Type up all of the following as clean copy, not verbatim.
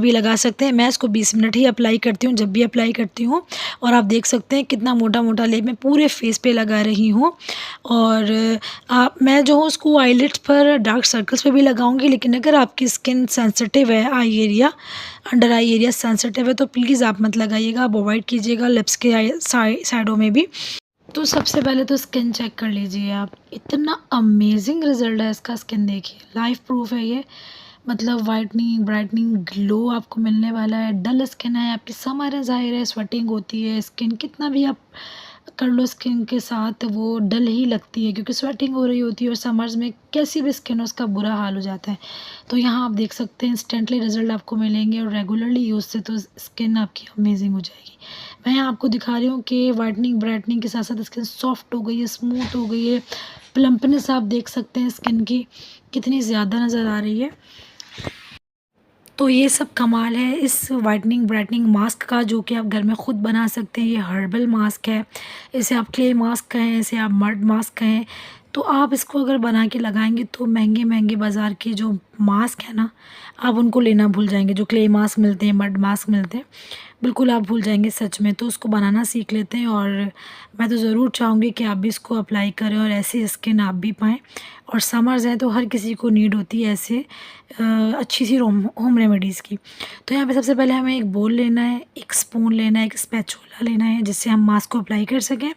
भी लगा सकते हैं। मैं इसको 20 मिनट ही अप्लाई करती हूँ जब भी अप्लाई करती हूँ। और आप देख सकते हैं कितना मोटा-मोटा लेप मैं पूरे फेस पे लगा रही हूँ। और मैं जो हूँ उसको आईलिड्स पर, डार्क सर्कल्स पे भी लगाऊँगी, लेकिन अगर आपकी स्किन सेंसिटिव है, eye area, under eye area sensitive है, तो प्लीज़ आप मत लगाइएगा, आप अवॉइड कीजिएगा लिप्स के साइडों में भी। तो सबसे पहले तो स्किन चेक कर लीजिए आप, इतना अमेजिंग रिज़ल्ट है इसका, स्किन देखिए, लाइव प्रूफ है ये। मतलब वाइटनिंग, ब्राइटनिंग, ग्लो आपको मिलने वाला है। डल स्किन है आपकी, समर है, ज़ाहिर है स्वेटिंग होती है, स्किन कितना भी आप कर लो स्किन के साथ वो डल ही लगती है, क्योंकि स्वेटिंग हो रही होती है, और समर्स में कैसी भी स्किन हो उसका बुरा हाल हो जाता है। तो यहाँ आप देख सकते हैं इंस्टेंटली रिज़ल्ट आपको मिलेंगे, और रेगुलरली यूज़ से तो स्किन आपकी अमेजिंग हो जाएगी। मैं यहाँ आपको दिखा रही हूँ कि वाइटनिंग, ब्राइटनिंग के साथ साथ स्किन सॉफ्ट हो गई है, स्मूथ हो गई है। प्लम्पनेस आप देख सकते हैं स्किन की कितनी ज़्यादा नज़र आ रही है। तो ये सब कमाल है इस वाइटनिंग ब्राइटनिंग मास्क का, जो कि आप घर में ख़ुद बना सकते हैं। ये हर्बल मास्क है, इसे आप क्ले मास्क कहें, इसे आप मड मास्क कहें। तो आप इसको अगर बना के लगाएंगे तो महंगे महंगे बाज़ार के जो मास्क है ना, आप उनको लेना भूल जाएंगे। जो क्ले मास्क मिलते हैं, मड मास्क मिलते हैं, बिल्कुल आप भूल जाएंगे सच में। तो उसको बनाना सीख लेते हैं, और मैं तो ज़रूर चाहूँगी कि आप भी इसको अप्लाई करें और ऐसी स्किन आप भी पाएँ। और समर्स हैं तो हर किसी को नीड होती है ऐसे अच्छी सी होम रेमेडीज़ की। तो यहाँ पे सबसे पहले हमें एक बोल लेना है, एक स्पून लेना है, एक स्पैचुला लेना है, जिससे हम मास्क को अप्लाई कर सकें।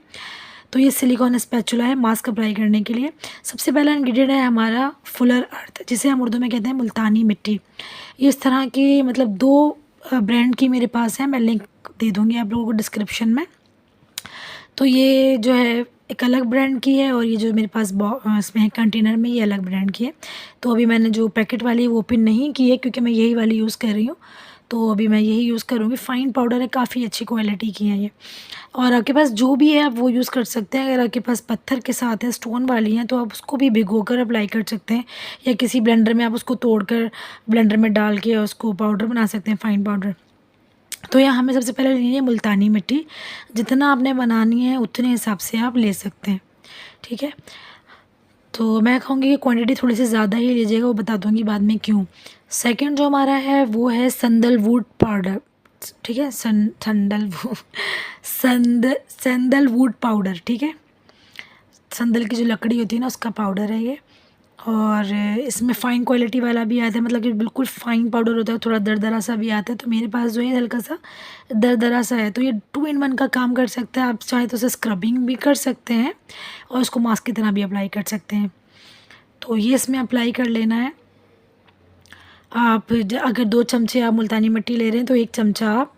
तो ये सिलिकॉन स्पैचुला है मास्क अप्लाई करने के लिए। सबसे पहला इंग्रेडिएंट है हमारा फुलर अर्थ, जिसे हम उर्दू में कहते हैं मुल्तानी मिट्टी। ये इस तरह की मतलब 2 ब्रांड की मेरे पास है, मैं लिंक दे दूँगी आप लोगों को डिस्क्रिप्शन में। तो ये जो है एक अलग ब्रांड की है, और ये जो मेरे पास इसमें है कंटेनर में, ये अलग ब्रांड की है। तो अभी मैंने जो पैकेट वाली है वो ओपन नहीं की है, क्योंकि मैं यही वाली यूज़ कर रही हूँ। तो अभी मैं यही यूज़ करूँगी। फ़ाइन पाउडर है, काफ़ी अच्छी क्वालिटी की है ये। और आपके पास जो भी है आप वो यूज़ कर सकते हैं। अगर आपके पास पत्थर के साथ है, स्टोन वाली हैं, तो आप उसको भी भिगोकर अप्लाई कर सकते हैं, या किसी ब्लेंडर में आप उसको तोड़कर ब्लेंडर में डाल के उसको पाउडर बना सकते हैं, फ़ाइन पाउडर। तो यहाँ हमें सबसे पहले लेनी है मुल्तानी मिट्टी। जितना आपने बनानी है उतने हिसाब से आप ले सकते हैं, ठीक है। तो मैं कहूँगी कि क्वांटिटी थोड़ी सी ज़्यादा ही लीजिएगा, वो बता दूँगी बाद में क्यों। सेकंड जो हमारा है वो है सैंडलवुड पाउडर, ठीक है। सैंडलवुड पाउडर, ठीक है। संदल की जो लकड़ी होती है ना, उसका पाउडर है ये। और इसमें फ़ाइन क्वालिटी वाला भी आता है, मतलब कि बिल्कुल फ़ाइन पाउडर होता है, थोड़ा दरदरा सा भी आता है। तो मेरे पास जो है हल्का सा दरदरा सा है, तो ये 2 in 1 का काम कर सकता है। आप चाहे तो उसे स्क्रबिंग भी कर सकते हैं, और उसको मास्क की तरह भी अप्लाई कर सकते हैं। तो ये इसमें अप्लाई कर लेना है। आप अगर 2 चमचे आप मुल्तानी मिट्टी ले रहे हैं, तो 1 चमचा आप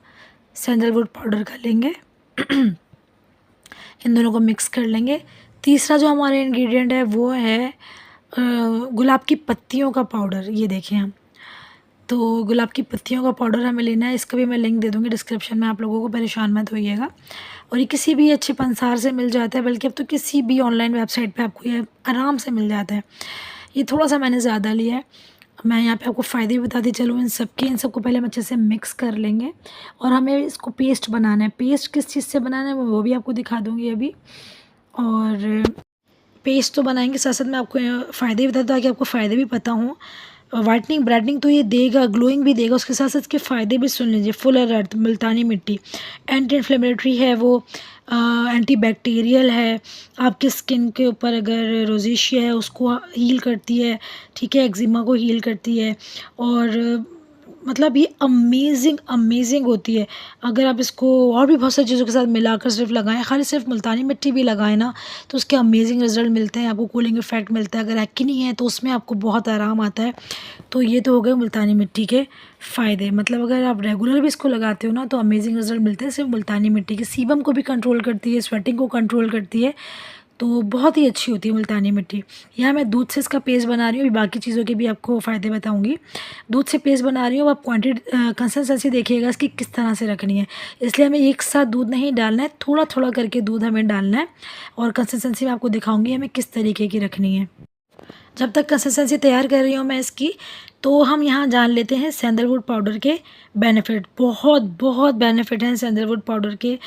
सैंडलवुड पाउडर का लेंगे। इन दोनों को मिक्स कर लेंगे। तीसरा जो हमारा इंग्रेडिएंट है वो है गुलाब की पत्तियों का पाउडर। ये देखें हम, तो गुलाब की पत्तियों का पाउडर हमें लेना है। इसका भी मैं लिंक दे दूँगी डिस्क्रिप्शन में, आप लोगों को परेशान मत होइएगा। और ये किसी भी अच्छे पंसार से मिल जाता है, बल्कि अब तो किसी भी ऑनलाइन वेबसाइट पे आपको ये आराम से मिल जाता है। ये थोड़ा-सा मैंने ज़्यादा लिया है। मैं यहाँ पे आपको फ़ायदे भी बताती चलूँ इन सबको पहले हम अच्छे से मिक्स कर लेंगे, और हमें इसको पेस्ट बनाना है। पेस्ट किस चीज़ से बनाना है वो भी आपको दिखा दूँगी अभी। और पेस्ट तो बनाएँगे, साथ-साथ मैं आपको फ़ायदे भी बता दूँ ताकि आपको फ़ायदे भी पता हों। व्हाइटनिंग, ब्राइटनिंग तो ये देगा, ग्लोइंग भी देगा, उसके साथ-साथ इसके फ़ायदे भी सुन लीजिए। फुलर अर्थ, मुल्तानी मिट्टी, एंटी इन्फ्लेमेटरी है वो, एंटी बैक्टीरियल है। आपकी स्किन के ऊपर अगर रोज़ेशिया है उसको हील करती है, ठीक है, एक्जिमा को हील करती है। और मतलब ये अमेज़िंग होती है। अगर आप इसको और भी बहुत सारी चीज़ों के साथ मिलाकर सिर्फ लगाएँ, खाली सिर्फ मुल्तानी मिट्टी भी लगाएँ ना, तो उसके अमेज़िंग रिज़ल्ट मिलते हैं। आपको कूलिंग इफ़ेक्ट मिलता है। अगर एक्ने है तो उसमें आपको बहुत आराम आता है। तो ये तो हो गए मुल्तानी मिट्टी के फ़ायदे। मतलब अगर आप रेगुलर भी इसको लगाते हो ना, तो अमेज़िंग रिज़ल्ट मिलते हैं सिर्फ मुल्तानी मिट्टी के। सीबम को भी कंट्रोल करती है, स्वेटिंग को कंट्रोल करती है, तो बहुत ही अच्छी होती है मुल्तानी मिट्टी। यहाँ मैं दूध से इसका पेस्ट बना रही हूँ, अभी बाकी चीज़ों के भी आपको फ़ायदे बताऊँगी। दूध से पेस्ट बना रही हूँ, अब कंसिस्टेंसी देखिएगा इसकी किस तरह से रखनी है। इसलिए हमें एक साथ दूध नहीं डालना है, थोड़ा-थोड़ा करके दूध हमें डालना है, और कंसिस्टेंसी मैं आपको दिखाऊँगी हमें किस तरीके की रखनी है। जब तक कंसिस्टेंसी तैयार कर रही हूँ मैं इसकी, तो हम यहाँ जान लेते हैं सैंडलवुड पाउडर के बेनिफिट। बहुत बहुत बेनिफिट हैं सैंडलवुड पाउडर के।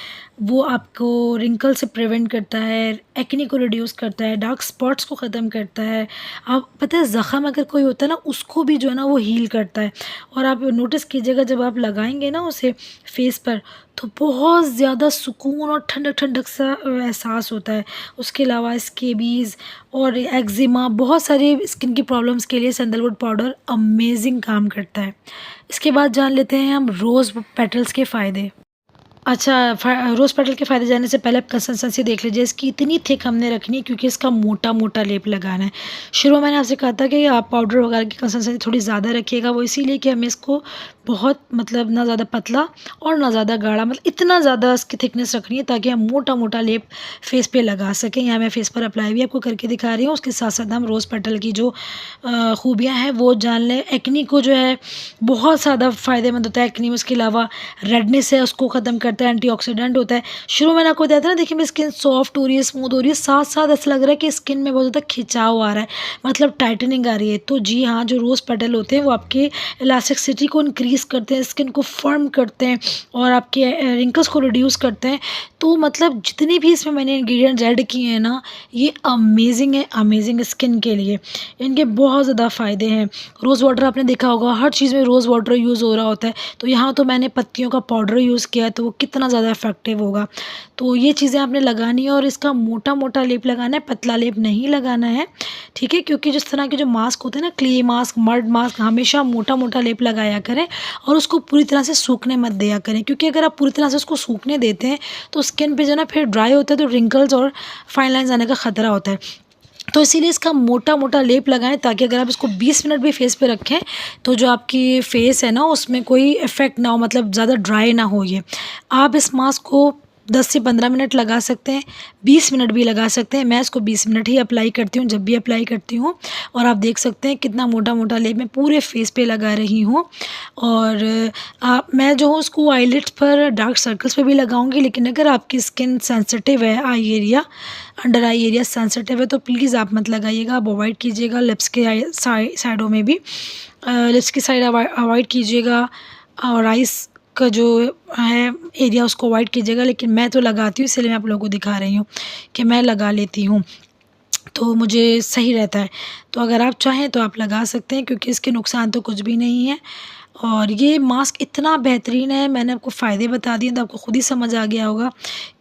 वो आपको रिंकल से प्रिवेंट करता है, एक्ने को रिड्यूस करता है, डार्क स्पॉट्स को ख़त्म करता है। आप पता है ज़ख़म अगर कोई होता है ना, उसको भी जो है ना वो हील करता है। और आप नोटिस कीजिएगा जब आप लगाएंगे ना उसे फेस पर, तो बहुत ज़्यादा सुकून और ठंडक ठंडक सा एहसास होता है। उसके अलावा स्केबीज़ और एक्जिमा, बहुत सारी स्किन की प्रॉब्लम्स के लिए सैंडलवुड पाउडर अमेजिंग काम करता है। इसके बाद जान लेते हैं हम रोज़ पेटल्स के फ़ायदे। अच्छा, रोज़ पेटल के फ़ायदे जानने से पहले आप कंसिस्टेंसी देख लीजिए। इसकी इतनी थिक हमने रखनी है क्योंकि इसका मोटा-मोटा लेप लगाना है। शुरू में मैंने आपसे कहा था कि आप पाउडर वगैरह की कंसिस्टेंसी थोड़ी ज़्यादा रखिएगा, वो इसीलिए कि हमें इसको बहुत मतलब ना ज़्यादा पतला और ना ज़्यादा गाढ़ा, मतलब इतना ज़्यादा इसकी थिकनेस रखनी है ताकि हम मोटा-मोटा लेप फेस पे लगा सकें। यहाँ मैं फेस पर अप्लाई भी आपको करके दिखा रही हूँ। उसके साथ-साथ हम रोज़ पेटल की जो खूबियाँ हैं वो जान लें। एक्ने को जो है बहुत ज़्यादा फ़ायदेमंद होता है एक्ने में। उसके अलावा रेडनेस है उसको ख़त्म करता है, एंटीऑक्सीडेंट होता है। शुरू में मैंने आपको बताया था ना, देखिए मेरी स्किन सॉफ्ट हो रही है, स्मूथ हो रही है, साथ-साथ ऐसा लग रहा है कि स्किन में बहुत ज़्यादा खिंचाव आ रहा है, मतलब टाइटनिंग आ रही है। तो जी हाँ, जो रोज़ पेटल होते हैं वो आपके इलास्टिसिटी को इंक्रीज़ करते हैं, स्किन को फर्म करते हैं और आपके रिंकल्स को रिड्यूस करते हैं। तो मतलब जितनी भी इसमें मैंने इंग्रेडिएंट्स ऐड किए हैं ना, ये अमेज़िंग है, अमेज़िंग स्किन के लिए। इनके बहुत ज़्यादा फ़ायदे हैं। रोज़ वाटर आपने देखा होगा, हर चीज़ में रोज़ वाटर यूज़ हो रहा होता है। तो यहाँ तो मैंने पत्तियों का पाउडर यूज़ किया है, तो वो कितना ज़्यादा इफ़ेक्टिव होगा। तो ये चीज़ें आपने लगानी है और इसका मोटा-मोटा लेप लगाना है, पतला लेप नहीं लगाना है, ठीक है? क्योंकि जिस तरह के जो मास्क होते हैं ना, क्ले मास्क, मड मास्क, हमेशा मोटा-मोटा लेप लगाया करें और उसको पूरी तरह से सूखने मत दिया करें। क्योंकि अगर आप पूरी तरह से उसको सूखने देते हैं, तो स्किन पे जो है ना फिर ड्राई होता है, तो रिंकल्स और फाइन लाइन्स आने का खतरा होता है। तो इसीलिए इसका मोटा-मोटा लेप लगाएँ ताकि अगर आप इसको 20 मिनट भी फेस पे रखें, तो जो आपकी फेस है ना उसमें कोई इफ़ेक्ट ना हो, मतलब ज़्यादा ड्राई ना हो ये। आप इस मास्क को 10 से 15 मिनट लगा सकते हैं, 20 मिनट भी लगा सकते हैं। मैं इसको 20 मिनट ही अप्लाई करती हूँ जब भी अप्लाई करती हूँ। और आप देख सकते हैं कितना मोटा-मोटा लेप मैं पूरे फेस पे लगा रही हूँ। और मैं जो हूँ उसको आईलिड्स पर, डार्क सर्कल्स पे भी लगाऊँगी, लेकिन अगर आपकी स्किन सेंसिटिव है, eye area, under eye area sensitive है, तो प्लीज़ आप मत लगाइएगा, आप अवॉइड कीजिएगा। लिप्स के साइडों में भी लिप्स की साइड अवॉइड कीजिएगा और आइज़ का जो है एरिया उसको अवॉइड कीजिएगा। लेकिन मैं तो लगाती हूँ, इसलिए मैं आप लोगों को दिखा रही हूँ कि मैं लगा लेती हूँ, तो मुझे सही रहता है। तो अगर आप चाहें तो आप लगा सकते हैं क्योंकि इसके नुकसान तो कुछ भी नहीं है। और ये मास्क इतना बेहतरीन है, मैंने आपको फ़ायदे बता दिए तो आपको खुद ही समझ आ गया होगा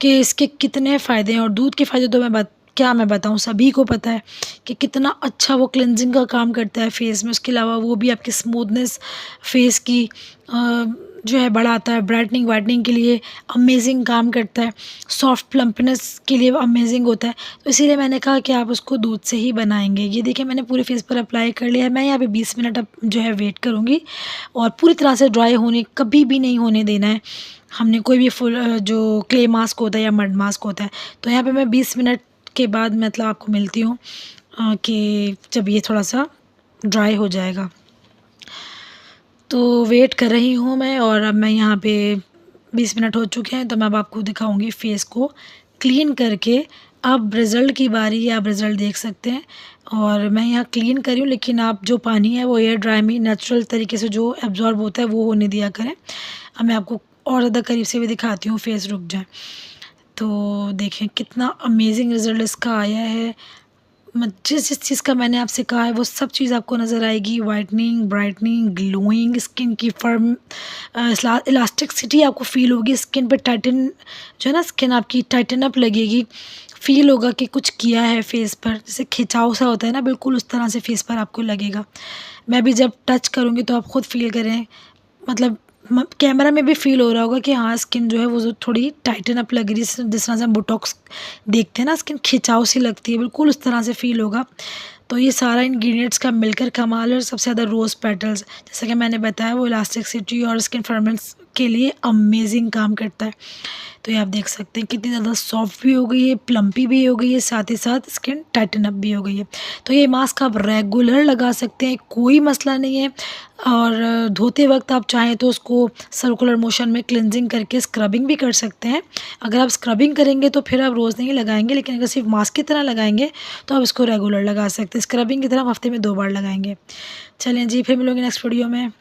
कि इसके कितने फ़ायदे हैं। और दूध के फ़ायदे तो क्या मैं बताऊँ, सभी को पता है कि कितना अच्छा वो क्लेंजिंग का काम करता है फेस में। उसके अलावा वो भी आपकी स्मूथनेस फेस की जो है बढ़ाता है, ब्राइटनिंग वाइटनिंग के लिए अमेज़िंग काम करता है, सॉफ्ट प्लम्पनेस के लिए अमेज़िंग होता है। तो इसीलिए मैंने कहा कि आप उसको दूध से ही बनाएँगे। ये देखिए मैंने पूरे फेस पर अप्लाई कर लिया है। मैं यहाँ पे 20 मिनट अब जो है वेट करूँगी और पूरी तरह से ड्राई होने कभी भी नहीं होने देना है। हमने कोई भी फुल जो क्ले मास्क होता है या मड मास्क होता है, तो यहाँ पे मैं 20 मिनट के बाद मतलब आपको मिलती हूँ कि जब ये थोड़ा-सा ड्राई हो जाएगा। तो वेट कर रही हूँ मैं और अब मैं यहाँ पे 20 मिनट हो चुके हैं, तो मैं अब आपको दिखाऊँगी फेस को क्लीन करके। अब रिज़ल्ट की बारी है, आप रिज़ल्ट देख सकते हैं। और मैं यहाँ क्लीन कर रही हूँ, लेकिन आप जो पानी है वो एयर ड्राई में नेचुरल तरीके से जो एब्ज़ॉर्ब होता है वो होने दिया करें। अब मैं आपको और ज़्यादा करीब से भी दिखाती हूँ, फेस रुक जाए। तो देखें कितना अमेज़िंग रिज़ल्ट इसका आया है। जिस चीज़ का मैंने आपसे कहा है वो सब चीज़ आपको नज़र आएगी। वाइटनिंग, ब्राइटनिंग, ग्लोइंग स्किन की फर्म इलास्टिसिटी आपको फ़ील होगी। स्किन पे टाइटन जो है ना, स्किन आपकी टाइटन अप लगेगी। फ़ील होगा कि कुछ किया है फेस पर, जैसे खिंचाव सा होता है ना, बिल्कुल उस तरह से फेस पर आपको लगेगा। मैं भी जब टच करूँगी तो आप खुद फ़ील करें, मतलब कैमरा में भी फ़ील हो रहा होगा कि हाँ स्किन जो है वो जो थोड़ी टाइटन अप लग रही है, जिस तरह से हम बोटॉक्स देखते हैं ना, स्किन खिंचाव सी लगती है, बिल्कुल उस तरह से फ़ील होगा। तो ये सारा इंग्रेडिएंट्स का मिलकर कमाल है। और सबसे ज़्यादा रोज़ पेटल्स, जैसा कि मैंने बताया, वो इलास्टिसिटी और स्किन फर्मेंट्स के लिए अमेजिंग काम करता है। तो ये आप देख सकते हैं कितनी ज़्यादा सॉफ्ट भी हो गई है, प्लम्पी भी हो गई है, साथ ही साथ स्किन टाइटन अप भी हो गई है। तो ये मास्क आप रेगुलर लगा सकते हैं, कोई मसला नहीं है। और धोते वक्त आप चाहें तो उसको सर्कुलर मोशन में क्लिनजिंग करके स्क्रबिंग भी कर सकते हैं। अगर आप स्क्रबिंग करेंगे तो फिर आप रोज़ नहीं लगाएंगे, लेकिन अगर सिर्फ मास्क की तरह लगाएंगे तो आप इसको रेगुलर लगा सकते हैं। स्क्रबिंग की तरह हम हफ्ते में 2 बार लगाएंगे। चलें जी, फिर मिलेंगे नेक्स्ट वीडियो में।